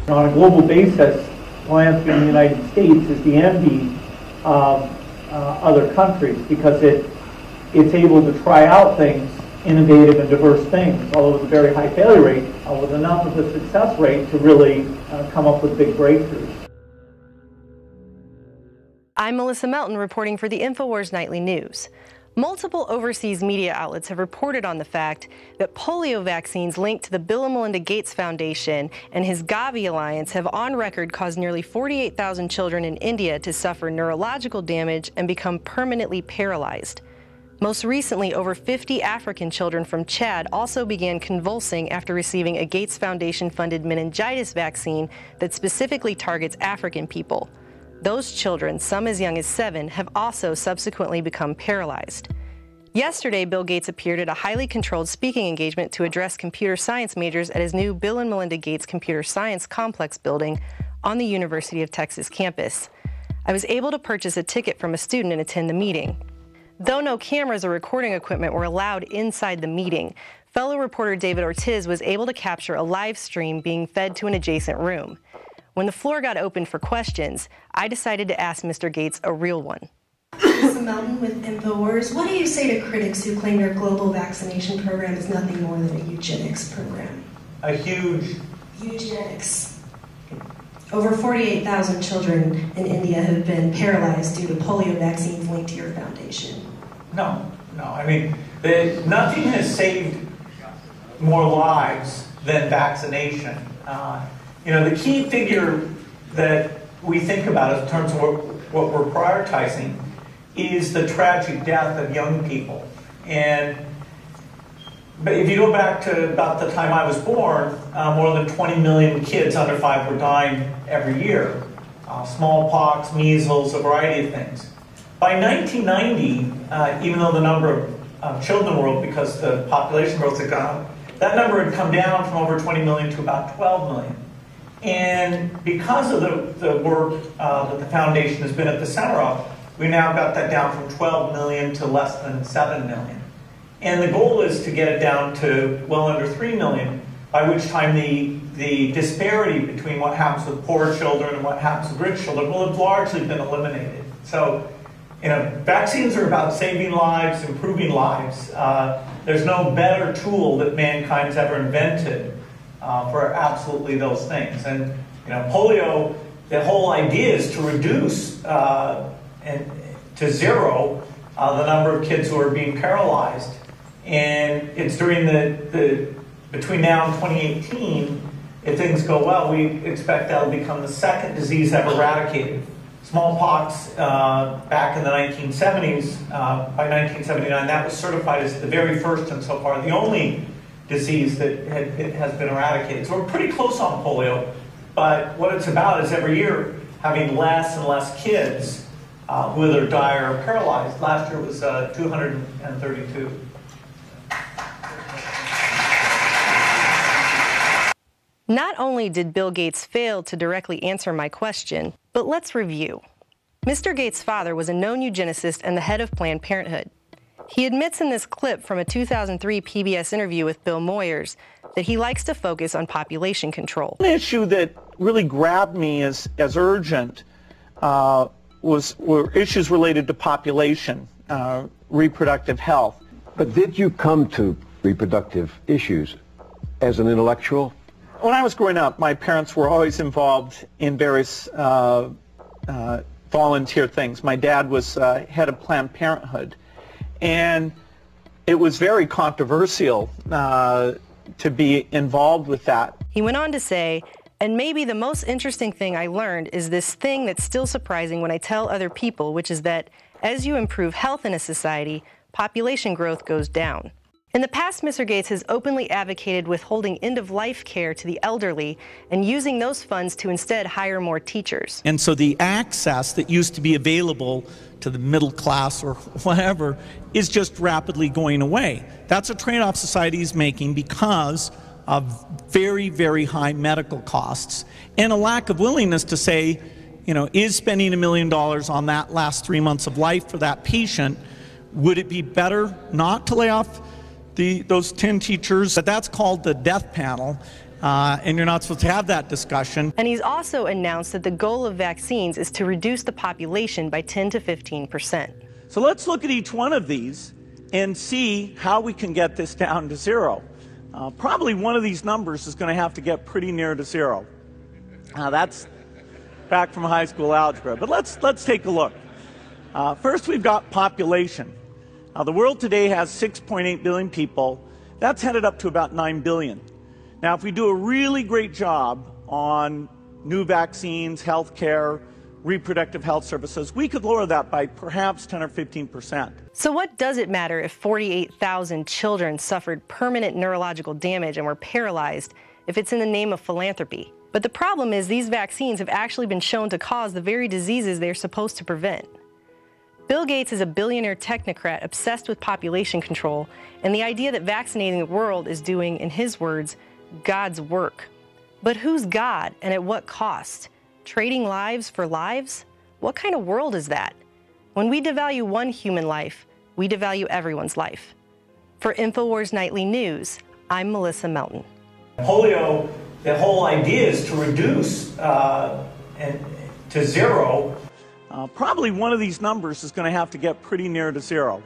On a global basis, philanthropy in the United States is the envy of other countries because it's able to try out things, innovative and diverse things, although with a very high failure rate, with enough of a success rate to really come up with big breakthroughs. I'm Melissa Melton reporting for the Infowars Nightly News. Multiple overseas media outlets have reported on the fact that polio vaccines linked to the Bill and Melinda Gates Foundation and his Gavi Alliance have on record caused nearly 48,000 children in India to suffer neurological damage and become permanently paralyzed. Most recently, over 50 African children from Chad also began convulsing after receiving a Gates Foundation-funded meningitis vaccine that specifically targets African people. Those children, some as young as 7, have also subsequently become paralyzed. Yesterday, Bill Gates appeared at a highly controlled speaking engagement to address computer science majors at his new Bill and Melinda Gates Computer Science Complex building on the University of Texas campus. I was able to purchase a ticket from a student and attend the meeting. Though no cameras or recording equipment were allowed inside the meeting, fellow reporter David Ortiz was able to capture a live stream being fed to an adjacent room. When the floor got open for questions, I decided to ask Mr. Gates a real one. Melissa Melton with Infowars. What do you say to critics who claim your global vaccination program is nothing more than a eugenics program? A huge... Eugenics. Over 48,000 children in India have been paralyzed due to polio vaccines linked to your foundation. No. I mean, nothing has saved more lives than vaccination. The key figure that we think about in terms of what we're prioritizing is the tragic death of young people. But if you go back to about the time I was born, more than 20 million kids under 5 were dying every year. Smallpox, measles, a variety of things. By 1990, even though the number of children in the world, because the population growth had gone up, that number had come down from over 20 million to about 12 million. And because of the work that the foundation has been at the center of, we now got that down from 12 million to less than 7 million. And the goal is to get it down to well under 3 million, by which time the disparity between what happens with poor children and what happens with rich children will have largely been eliminated. So, vaccines are about saving lives, improving lives. There's no better tool that mankind's ever invented for absolutely those things. And polio, the whole idea is to reduce to zero the number of kids who are being paralyzed. And it's during between now and 2018, if things go well, we expect that'll become the second disease ever eradicated. Smallpox back in the 1970s, by 1979, that was certified as the very first and so far the only disease that has been eradicated. So we're pretty close on polio, but what it's about is every year having less and less kids who either die or are paralyzed. Last year it was 232. Not only did Bill Gates fail to directly answer my question, but let's review. Mr. Gates' father was a known eugenicist and the head of Planned Parenthood. He admits in this clip from a 2003 PBS interview with Bill Moyers that he likes to focus on population control. An issue that really grabbed me as urgent were issues related to population, reproductive health. But did you come to reproductive issues as an intellectual? When I was growing up, my parents were always involved in various volunteer things. My dad was head of Planned Parenthood, and it was very controversial to be involved with that. He went on to say, and maybe the most interesting thing I learned is this thing that's still surprising when I tell other people, which is that as you improve health in a society, population growth goes down. In the past, Mr. Gates has openly advocated withholding end-of-life care to the elderly and using those funds to instead hire more teachers. And so the access that used to be available to the middle class or whatever is just rapidly going away. That's a trade-off society is making because of very, very high medical costs and a lack of willingness to say, is spending $1 million on that last 3 months of life for that patient, would it be better not to lay off those 10 teachers? But that's called the death panel. and you're not supposed to have that discussion. And he's also announced that the goal of vaccines is to reduce the population by 10 to 15%. So let's look at each one of these and see how we can get this down to zero. Probably one of these numbers is going to have to get pretty near to zero. That's back from high school algebra, but let's take a look. First, we've got population. The world today has 6.8 billion people. That's headed up to about 9 billion. Now, if we do a really great job on new vaccines, health care, reproductive health services, we could lower that by perhaps 10 or 15%. So what does it matter if 48,000 children suffered permanent neurological damage and were paralyzed if it's in the name of philanthropy? But the problem is these vaccines have actually been shown to cause the very diseases they're supposed to prevent. Bill Gates is a billionaire technocrat obsessed with population control and the idea that vaccinating the world is doing, in his words, God's work. But who's God and at what cost? Trading lives for lives? What kind of world is that? When we devalue one human life, we devalue everyone's life. For Infowars Nightly News, I'm Melissa Melton. Polio, the whole idea is to reduce to zero. Probably one of these numbers is going to have to get pretty near to zero.